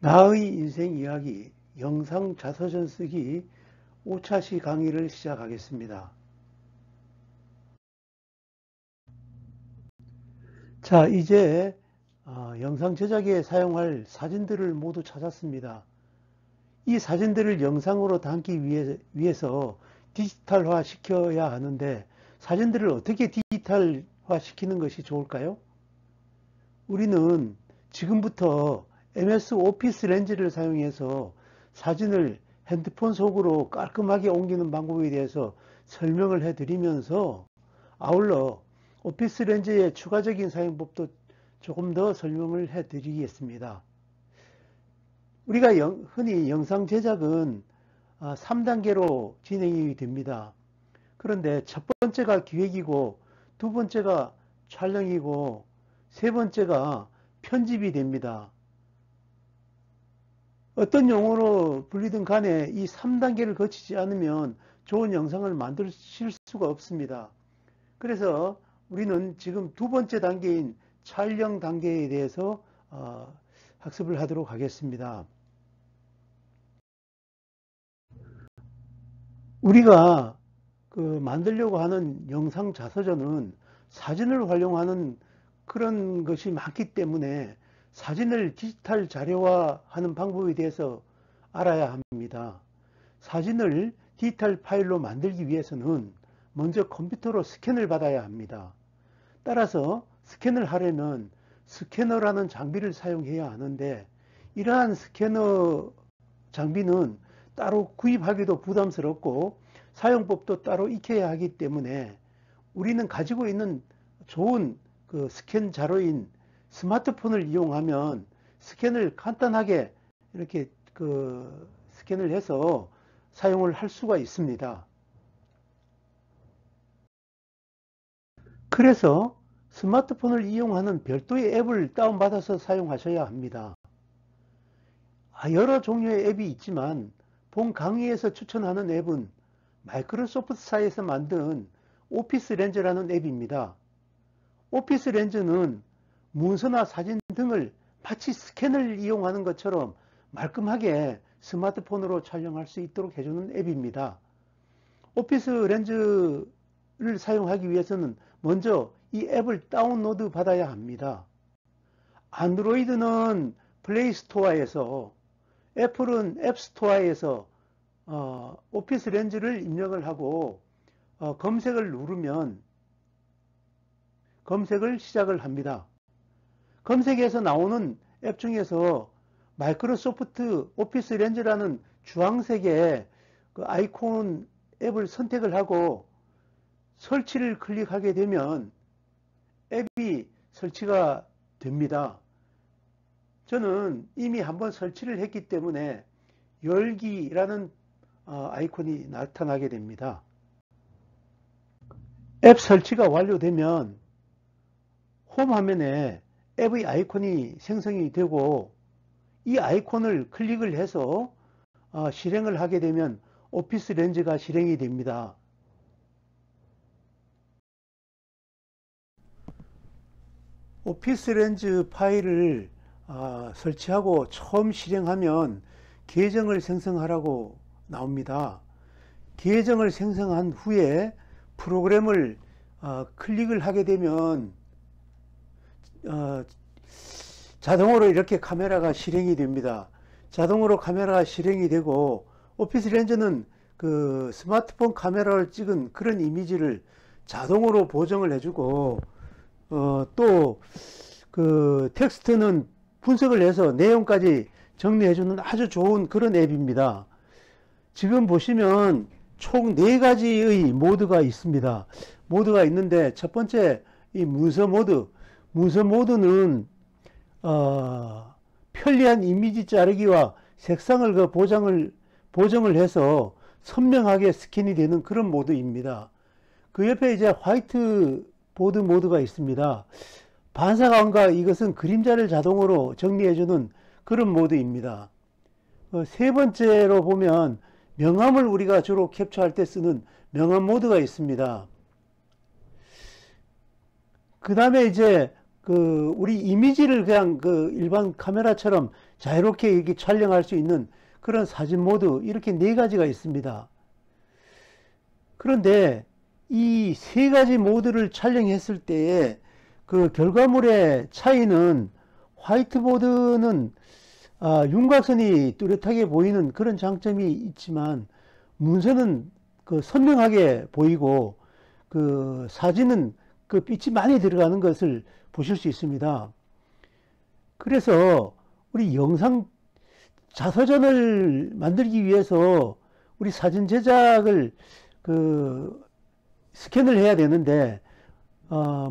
나의 인생 이야기 영상 자서전 쓰기 5차 시 강의를 시작하겠습니다. 자, 이제 영상 제작에 사용할 사진들을 모두 찾았습니다. 이 사진들을 영상으로 담기 위해서 디지털화 시켜야 하는데 사진들을 어떻게 디지털화 시키는 것이 좋을까요? 우리는 지금부터 MS 오피스 렌즈를 사용해서 사진을 핸드폰 속으로 깔끔하게 옮기는 방법에 대해서 설명을 해드리면서 아울러 오피스 렌즈의 추가적인 사용법도 조금 더 설명을 해드리겠습니다. 우리가 흔히 영상 제작은 3단계로 진행이 됩니다. 그런데 첫 번째가 기획이고 두 번째가 촬영이고 세 번째가 편집이 됩니다. 어떤 용어로 불리든 간에 이 3단계를 거치지 않으면 좋은 영상을 만드실 수가 없습니다. 그래서 우리는 지금 두 번째 단계인 촬영 단계에 대해서 학습을 하도록 하겠습니다. 우리가 만들려고 하는 영상 자서전은 사진을 활용하는 그런 것이 많기 때문에 사진을 디지털 자료화하는 방법에 대해서 알아야 합니다. 사진을 디지털 파일로 만들기 위해서는 먼저 컴퓨터로 스캔을 받아야 합니다. 따라서 스캔을 하려면 스캐너라는 장비를 사용해야 하는데 이러한 스캐너 장비는 따로 구입하기도 부담스럽고 사용법도 따로 익혀야 하기 때문에 우리는 가지고 있는 좋은 스캔 자료인 스마트폰을 이용하면 스캔을 간단하게 이렇게 스캔을 해서 사용을 할 수가 있습니다. 그래서 스마트폰을 이용하는 별도의 앱을 다운받아서 사용하셔야 합니다. 여러 종류의 앱이 있지만 본 강의에서 추천하는 앱은 마이크로소프트사에서 만든 오피스 렌즈라는 앱입니다. 오피스 렌즈는 문서나 사진 등을 마치 스캔을 이용하는 것처럼 말끔하게 스마트폰으로 촬영할 수 있도록 해주는 앱입니다. 오피스 렌즈를 사용하기 위해서는 먼저 이 앱을 다운로드 받아야 합니다. 안드로이드는 플레이스토어에서, 애플은 앱스토어에서 오피스 렌즈를 입력을 하고 검색을 누르면 검색을 시작을 합니다. 검색에서 나오는 앱 중에서 마이크로소프트 오피스 렌즈라는 주황색의 아이콘 앱을 선택을 하고 설치를 클릭하게 되면 앱이 설치가 됩니다. 저는 이미 한번 설치를 했기 때문에 열기라는 아이콘이 나타나게 됩니다. 앱 설치가 완료되면 홈 화면에 앱의 아이콘이 생성이 되고 이 아이콘을 클릭을 해서 실행을 하게 되면 오피스 렌즈가 실행이 됩니다. 오피스 렌즈 파일을 설치하고 처음 실행하면 계정을 생성하라고 나옵니다. 계정을 생성한 후에 프로그램을 클릭을 하게 되면 자동으로 이렇게 카메라가 실행이 됩니다. 자동으로 카메라가 실행이 되고 오피스 렌즈는 스마트폰 카메라를 찍은 그런 이미지를 자동으로 보정을 해주고 또 텍스트는 분석을 해서 내용까지 정리해주는 아주 좋은 그런 앱입니다. 지금 보시면 총 4가지의 모드가 있습니다. 모드가 있는데 첫 번째 이 문서 모드. 문서 모드는 편리한 이미지 자르기와 색상을 보정을 해서 선명하게 스캔이 되는 그런 모드입니다. 그 옆에 이제 화이트 보드 모드가 있습니다. 반사광과 이것은 그림자를 자동으로 정리해주는 그런 모드입니다. 세 번째로 보면 명암을 우리가 주로 캡처할 때 쓰는 명암 모드가 있습니다. 그 다음에 이제 우리 이미지를 그냥 일반 카메라처럼 자유롭게 이렇게 촬영할 수 있는 그런 사진 모드, 이렇게 네 가지가 있습니다. 그런데 이 세 가지 모드를 촬영했을 때의 그 결과물의 차이는, 화이트보드는 윤곽선이 뚜렷하게 보이는 그런 장점이 있지만, 문서는 선명하게 보이고, 사진은 빛이 많이 들어가는 것을 보실 수 있습니다. 그래서 우리 영상 자서전을 만들기 위해서 우리 사진 제작을 스캔을 해야 되는데,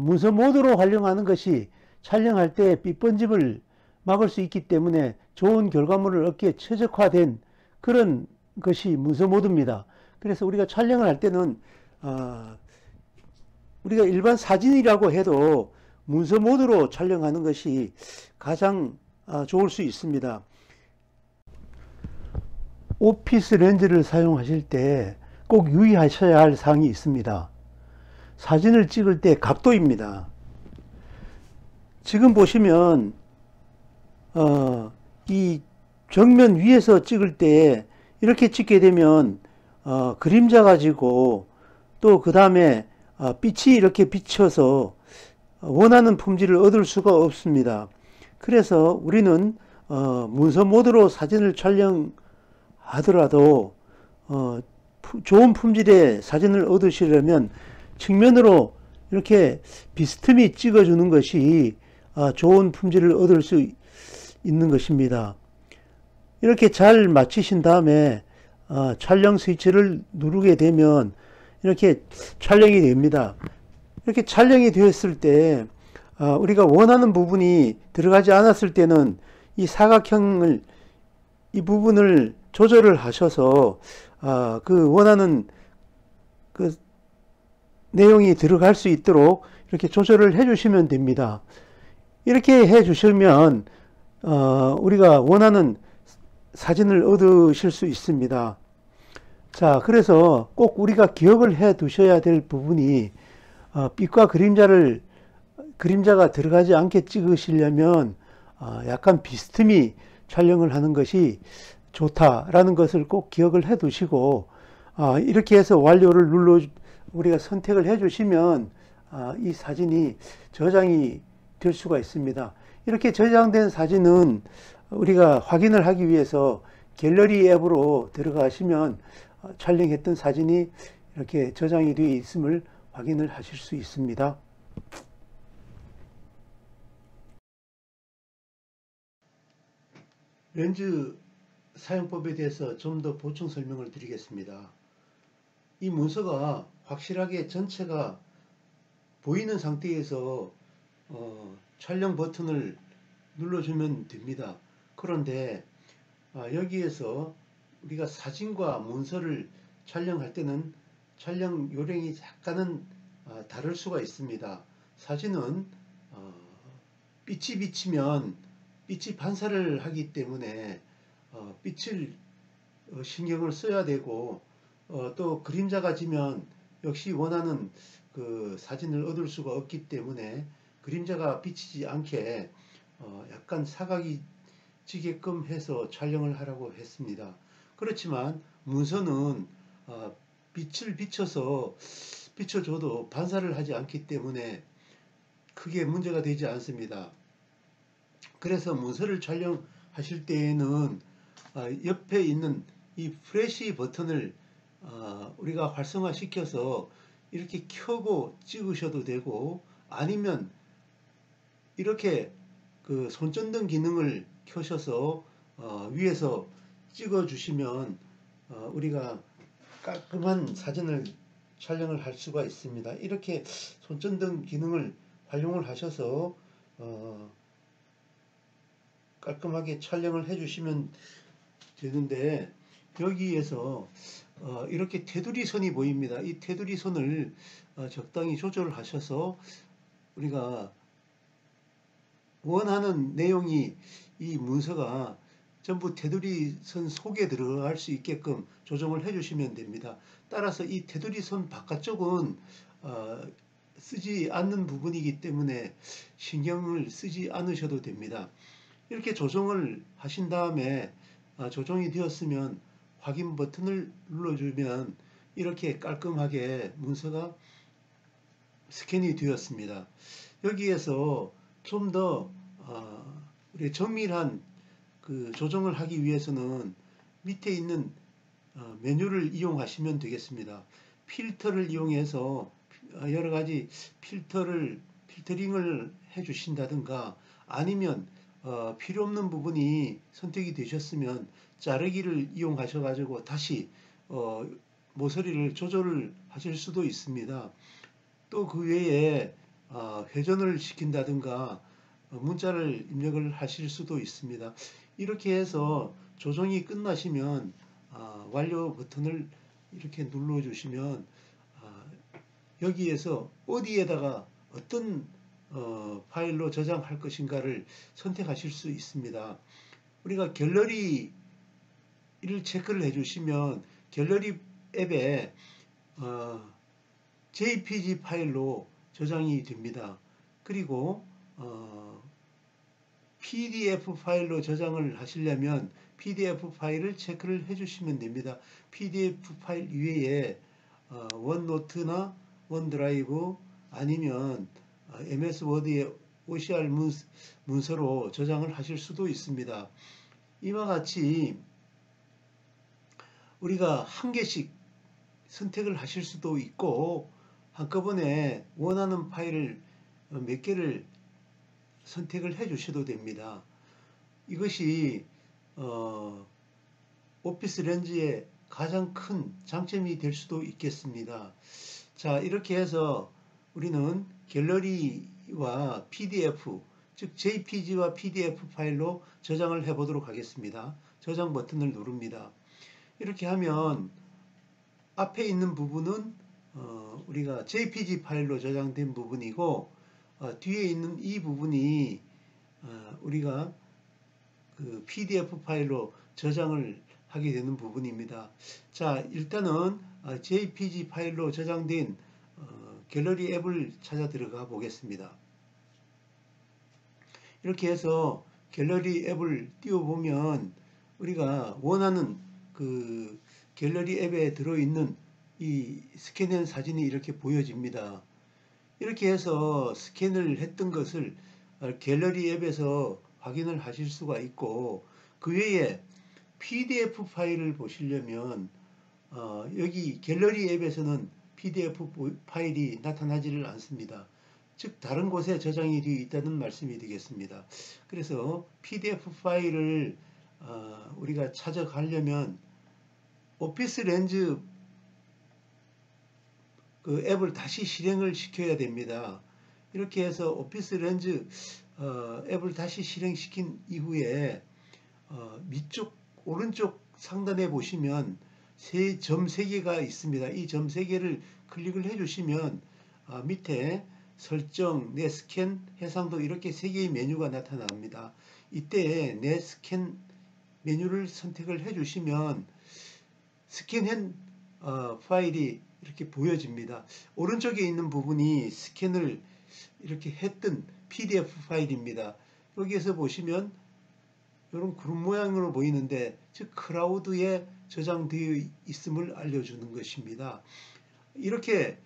문서 모드로 활용하는 것이 촬영할 때 삐번짐을 막을 수 있기 때문에 좋은 결과물을 얻기에 최적화된 그런 것이 문서 모드입니다. 그래서 우리가 촬영을 할 때는 우리가 일반 사진이라고 해도 문서 모드로 촬영하는 것이 가장 좋을 수 있습니다. 오피스 렌즈를 사용하실 때 꼭 유의하셔야 할 사항이 있습니다. 사진을 찍을 때 각도입니다. 지금 보시면 이 정면 위에서 찍을 때 이렇게 찍게 되면 그림자가 지고, 또 그 다음에 빛이 이렇게 비쳐서 원하는 품질을 얻을 수가 없습니다. 그래서 우리는 문서 모드로 사진을 촬영하더라도 좋은 품질의 사진을 얻으시려면 측면으로 이렇게 비스듬히 찍어주는 것이 좋은 품질을 얻을 수 있는 것입니다. 이렇게 잘 맞추신 다음에 촬영 스위치를 누르게 되면 이렇게 촬영이 됩니다. 이렇게 촬영이 되었을 때 우리가 원하는 부분이 들어가지 않았을 때는 이 사각형을, 이 부분을 조절을 하셔서 원하는 내용이 들어갈 수 있도록 이렇게 조절을 해 주시면 됩니다. 이렇게 해 주시면 우리가 원하는 사진을 얻으실 수 있습니다. 자, 그래서 꼭 우리가 기억을 해 두셔야 될 부분이, 빛과 그림자가 들어가지 않게 찍으시려면 약간 비스듬히 촬영을 하는 것이 좋다라는 것을 꼭 기억을 해 두시고, 이렇게 해서 완료를 우리가 선택을 해 주시면 이 사진이 저장이 될 수가 있습니다. 이렇게 저장된 사진은 우리가 확인을 하기 위해서 갤러리 앱으로 들어가시면 촬영했던 사진이 이렇게 저장이 되어 있음을 확인을 하실 수 있습니다. 렌즈 사용법에 대해서 좀 더 보충 설명을 드리겠습니다. 이 문서가 확실하게 전체가 보이는 상태에서 촬영 버튼을 눌러주면 됩니다. 그런데 여기에서 우리가 사진과 문서를 촬영할 때는 촬영 요령이 약간은 다를 수가 있습니다. 사진은 빛이 비치면 빛이 반사를 하기 때문에 빛을 신경을 써야 되고, 또 그림자가 지면 역시 원하는 사진을 얻을 수가 없기 때문에 그림자가 비치지 않게 약간 사각이 지게끔 해서 촬영을 하라고 했습니다. 그렇지만 문서는 빛을 비춰줘도 반사를 하지 않기 때문에 크게 문제가 되지 않습니다. 그래서 문서를 촬영하실 때에는 옆에 있는 이 플래시 버튼을 우리가 활성화시켜서 이렇게 켜고 찍으셔도 되고, 아니면 이렇게 손전등 기능을 켜셔서 위에서 찍어 주시면 우리가 깔끔한 사진을 촬영을 할 수가 있습니다. 이렇게 손전등 기능을 활용을 하셔서 깔끔하게 촬영을 해 주시면 되는데, 여기에서 이렇게 테두리 선이 보입니다. 이 테두리 선을 적당히 조절을 하셔서 우리가 원하는 내용이, 이 문서가 전부 테두리 선 속에 들어갈 수 있게끔 조정을 해 주시면 됩니다. 따라서 이 테두리 선 바깥쪽은 쓰지 않는 부분이기 때문에 신경을 쓰지 않으셔도 됩니다. 이렇게 조정을 하신 다음에 조정이 되었으면 확인 버튼을 눌러주면 이렇게 깔끔하게 문서가 스캔이 되었습니다. 여기에서 좀 더 우리 정밀한 그 조정을 하기 위해서는 밑에 있는 메뉴를 이용하시면 되겠습니다. 필터를 이용해서 여러 가지 필터링을 해 주신다든가 아니면 필요 없는 부분이 선택이 되셨으면 자르기를 이용하셔 가지고 다시 모서리를 조절을 하실 수도 있습니다. 또 그 외에 회전을 시킨다든가 문자를 입력을 하실 수도 있습니다. 이렇게 해서 조정이 끝나시면 완료 버튼을 이렇게 눌러 주시면 여기에서 어디에다가 어떤 파일로 저장할 것인가를 선택하실 수 있습니다. 우리가 갤러리를 체크를 해주시면 갤러리 앱에 JPG 파일로 저장이 됩니다. 그리고 PDF 파일로 저장을 하시려면 PDF 파일을 체크를 해주시면 됩니다. PDF 파일 이외에 원노트나 원드라이브 아니면 MS 워드의 OCR 문서로 저장을 하실 수도 있습니다. 이와 같이 우리가 한 개씩 선택을 하실 수도 있고 한꺼번에 원하는 파일을 몇 개를 선택을 해 주셔도 됩니다. 이것이 오피스 렌즈의 가장 큰 장점이 될 수도 있겠습니다. 자, 이렇게 해서 우리는 갤러리와 PDF, 즉 JPG와 PDF 파일로 저장을 해 보도록 하겠습니다. 저장 버튼을 누릅니다. 이렇게 하면 앞에 있는 부분은 우리가 JPG 파일로 저장된 부분이고 뒤에 있는 이 부분이 우리가 그 PDF 파일로 저장을 하게 되는 부분입니다. 자, 일단은 JPG 파일로 저장된 갤러리 앱을 찾아 들어가 보겠습니다. 이렇게 해서 갤러리 앱을 띄워보면 우리가 원하는 그 갤러리 앱에 들어있는 이 스캔한 사진이 이렇게 보여집니다. 이렇게 해서 스캔을 했던 것을 갤러리 앱에서 확인을 하실 수가 있고 그 외에 PDF 파일을 보시려면 여기 갤러리 앱에서는 PDF 파일이 나타나지를 않습니다. 즉 다른 곳에 저장이 되어 있다는 말씀이 되겠습니다. 그래서 PDF 파일을 우리가 찾아가려면 오피스 렌즈 그 앱을 다시 실행을 시켜야 됩니다. 이렇게 해서 오피스 렌즈 앱을 다시 실행시킨 이후에 밑쪽 오른쪽 상단에 보시면 점 3개가 있습니다. 이 점 3개를 클릭을 해주시면 밑에 설정, 내 스캔, 해상도 이렇게 3개의 메뉴가 나타납니다. 이때 내 스캔 메뉴를 선택을 해주시면 스캔한 파일이 이렇게 보여집니다. 오른쪽에 있는 부분이 스캔을 이렇게 했던 PDF 파일입니다. 여기에서 보시면 이런 그룹 모양으로 보이는데 즉 클라우드에 저장되어 있음을 알려주는 것입니다. 이렇게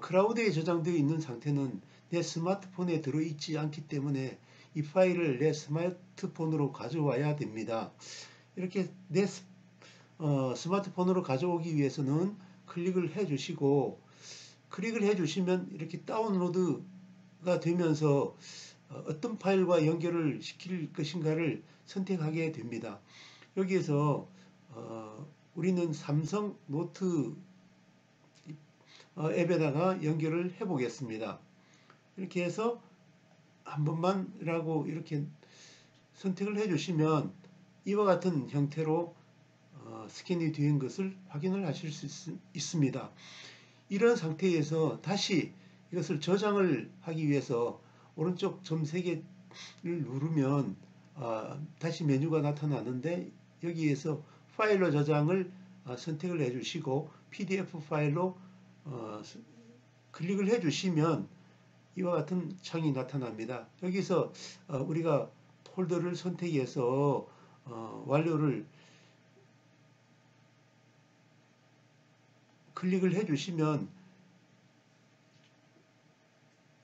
클라우드에 저장되어 있는 상태는 내 스마트폰에 들어있지 않기 때문에 이 파일을 내 스마트폰으로 가져와야 됩니다. 이렇게 내 스마트폰으로 가져오기 위해서는 클릭을 해 주시고 클릭을 해 주시면 이렇게 다운로드가 되면서 어떤 파일과 연결을 시킬 것인가를 선택하게 됩니다. 여기에서 우리는 삼성 노트 앱에다가 연결을 해 보겠습니다. 이렇게 해서 한 번만이라고 이렇게 선택을 해 주시면 이와 같은 형태로 스캔이 된 것을 확인을 하실 수 있습니다. 이런 상태에서 다시 이것을 저장을 하기 위해서 오른쪽 점 3개를 누르면 다시 메뉴가 나타나는데 여기에서 파일로 저장을 선택을 해 주시고 PDF 파일로 클릭을 해주시면 이와 같은 창이 나타납니다. 여기서 우리가 폴더를 선택해서 완료를 클릭을 해주시면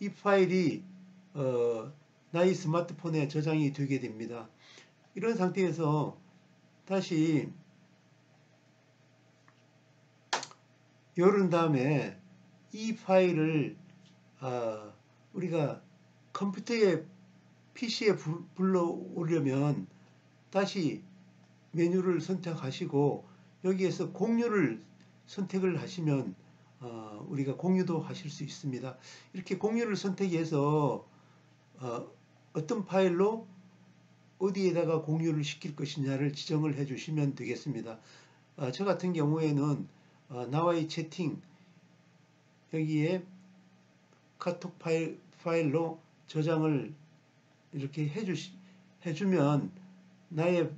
이 파일이 나의 스마트폰에 저장이 되게 됩니다. 이런 상태에서 다시 열은 다음에 이 파일을 우리가 컴퓨터에 PC에 불러오려면 다시 메뉴를 선택하시고 여기에서 공유를 선택을 하시면 우리가 공유도 하실 수 있습니다. 이렇게 공유를 선택해서 어떤 파일로 어디에다가 공유를 시킬 것이냐를 지정을 해 주시면 되겠습니다. 저 같은 경우에는 나와의 채팅 여기에 카톡 파일로 저장을 이렇게 해주면 나의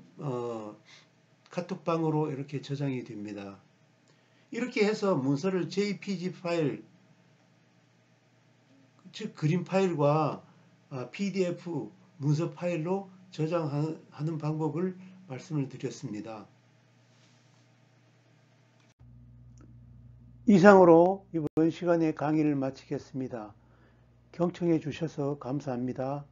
카톡방으로 이렇게 저장이 됩니다. 이렇게 해서 문서를 JPG 파일, 즉 그림 파일과 PDF 문서 파일로 저장하는 방법을 말씀을 드렸습니다. 이상으로 이번 시간에 강의를 마치겠습니다. 경청해 주셔서 감사합니다.